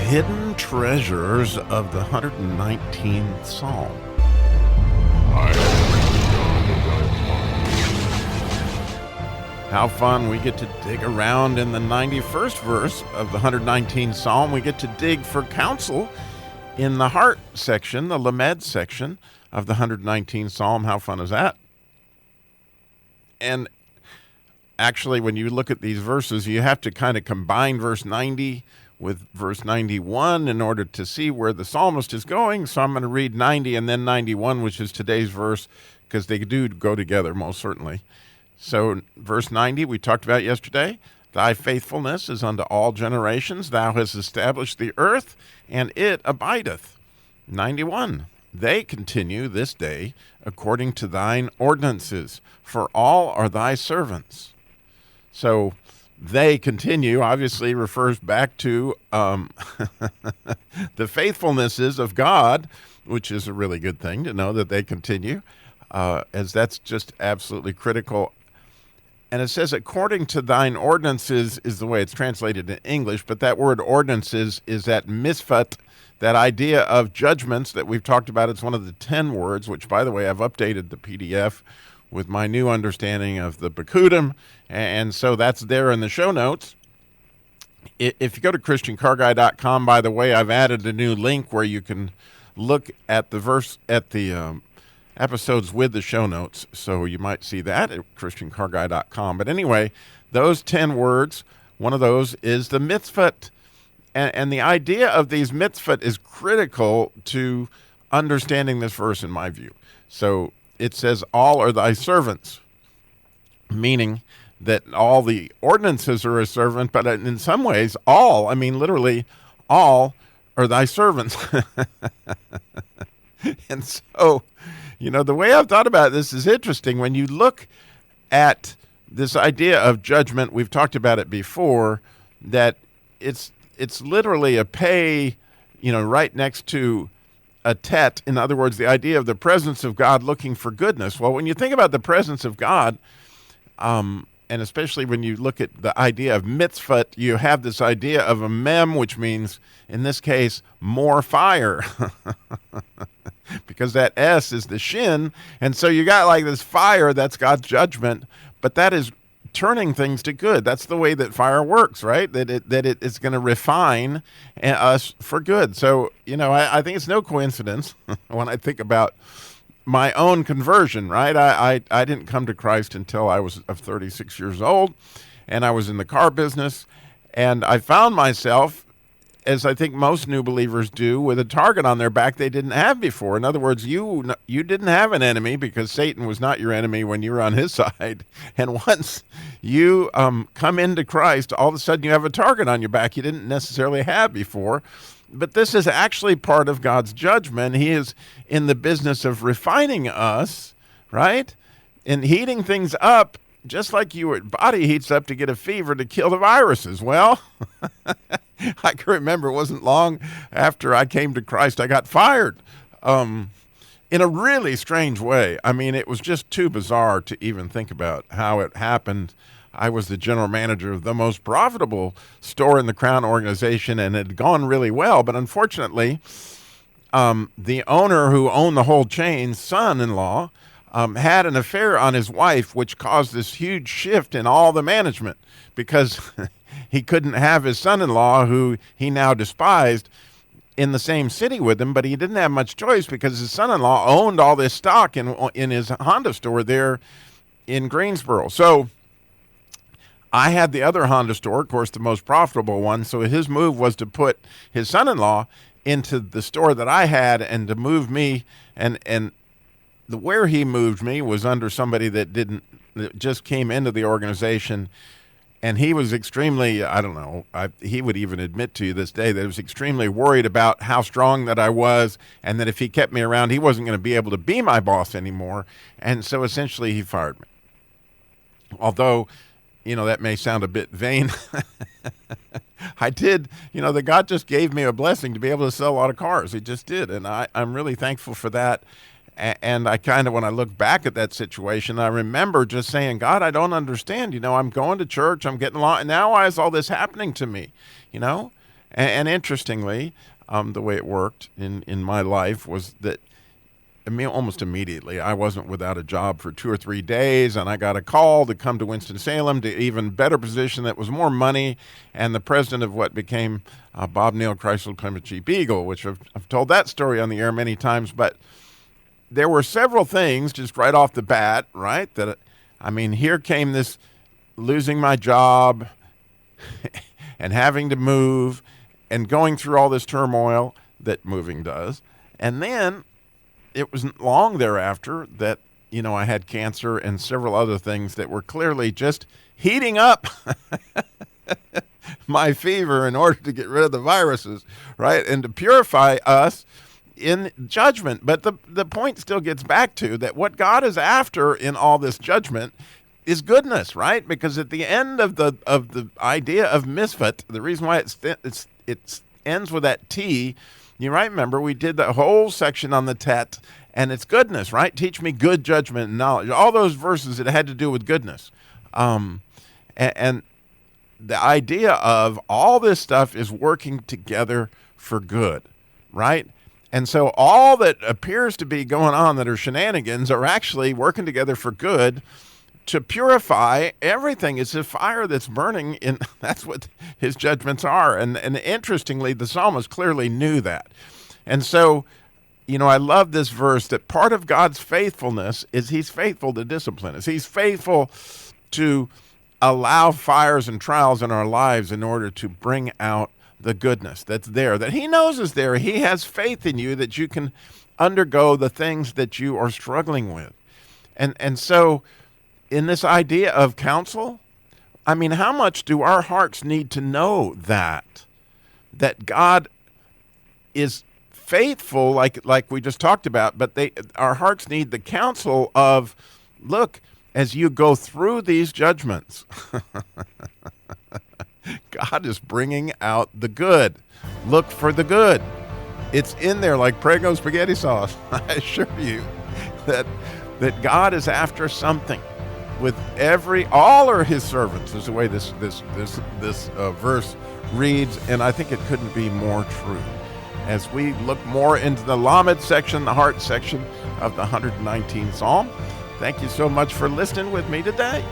hidden treasures of the 119th Psalm. How fun. We get to dig around in the 91st verse of the 119th Psalm. We get to dig for counsel in the heart section, the Lamed section of the 119th Psalm. How fun is that? And actually, when you look at these verses, you have to kind of combine verse 90 with verse 91 in order to see where the psalmist is going. So I'm going to read 90 and then 91, which is today's verse, because they do go together most certainly. So verse 90 we talked about yesterday. Thy faithfulness is unto all generations. Thou hast established the earth, and it abideth. 91. They continue this day according to thine ordinances, for all are thy servants. So they continue obviously refers back to the faithfulnesses of God, which is a really good thing to know that they continue, as that's just absolutely critical. And it says, according to thine ordinances is the way it's translated in English, but that word ordinances is that misfat, that idea of judgments that we've talked about. It's one of the 10 words, which, by the way, I've updated the PDF with my new understanding of the Piqqudim, and so that's there in the show notes. If you go to ChristianCarGuy.com, by the way, I've added a new link where you can look at the verse, at the episodes with the show notes, so you might see that at ChristianCarGuy.com. But anyway, those 10 words, one of those is the mitzvot. And the idea of these mitzvot is critical to understanding this verse in my view. So it says, all are thy servants, meaning that all the ordinances are a servant, but in some ways, all, I mean literally, all are thy servants. And so, you know, the way I've thought about this is interesting. When you look at this idea of judgment, we've talked about it before, that it's literally a pay, you know, right next to a tet. In other words, the idea of the presence of God looking for goodness. Well, when you think about the presence of God, and especially when you look at the idea of mitzvot, you have this idea of a mem, which means, in this case, more fire. Because that S is the shin, and so you got like this fire, that's God's judgment, but that is turning things to good. That's the way that fire works, right? That it's going to refine us for good. So, you know, I think it's no coincidence when I think about my own conversion, right? I didn't come to Christ until I was 36 years old, and I was in the car business, and I found myself, as I think most new believers do, with a target on their back they didn't have before. In other words, you didn't have an enemy because Satan was not your enemy when you were on his side. And once you come into Christ, all of a sudden you have a target on your back you didn't necessarily have before. But this is actually part of God's judgment. He is in the business of refining us, right? And heating things up, just like your body heats up to get a fever to kill the viruses. Well, I can remember it wasn't long after I came to Christ, I got fired in a really strange way. I mean, it was just too bizarre to even think about how it happened. I was the general manager of the most profitable store in the Crown organization, and it had gone really well. But unfortunately, the owner who owned the whole chain's son-in-law had an affair on his wife, which caused this huge shift in all the management because he couldn't have his son-in-law, who he now despised, in the same city with him. But he didn't have much choice because his son-in-law owned all this stock in his Honda store there in Greensboro. So I had the other Honda store, of course, the most profitable one. So his move was to put his son-in-law into the store that I had and to move me. And where he moved me was under somebody that just came into the organization. And he was extremely, I don't know, he would even admit to you this day that he was extremely worried about how strong that I was, and that if he kept me around, he wasn't going to be able to be my boss anymore. And so essentially he fired me. Although, you know, that may sound a bit vain. I did, you know, that God just gave me a blessing to be able to sell a lot of cars. He just did. And I'm really thankful for that. And I kind of, when I look back at that situation, I remember just saying, God, I don't understand. You know, I'm going to church, I'm getting along, and now why is all this happening to me? You know? And interestingly, the way it worked in my life was that, I mean, almost immediately, I wasn't without a job for 2 or 3 days, and I got a call to come to Winston-Salem to even better position that was more money, and the president of what became Bob Neal Chrysler Plymouth Jeep Eagle, which I've told that story on the air many times, but there were several things just right off the bat, right, that, I mean, here came this losing my job and having to move and going through all this turmoil that moving does, and then it wasn't long thereafter that, I had cancer and several other things that were clearly just heating up my fever in order to get rid of the viruses, right? And to purify us in judgment. But the point still gets back to that what God is after in all this judgment is goodness, right? Because at the end of the idea of misfit, the reason why it ends with that T, you might remember we did the whole section on the tet, and it's goodness, right? Teach me good judgment and knowledge. All those verses, it had to do with goodness. And the idea of all this stuff is working together for good, right? And so all that appears to be going on that are shenanigans are actually working together for good to purify everything. It's a fire that's burning, and that's what his judgments are. And interestingly, the psalmist clearly knew that. And so, I love this verse that part of God's faithfulness is he's faithful to discipline us. He's faithful to allow fires and trials in our lives in order to bring out the goodness that's there, that he knows is there. He has faith in you that you can undergo the things that you are struggling with. And so in this idea of counsel, I mean, how much do our hearts need to know that God is faithful, like we just talked about, but our hearts need the counsel of, look, as you go through these judgments, God is bringing out the good. Look for the good. It's in there like Prego spaghetti sauce. I assure you that God is after something with all are his servants, is the way this verse reads, and I think it couldn't be more true. As we look more into the Lamed section, the heart section of the 119th Psalm. Thank you so much for listening with me today.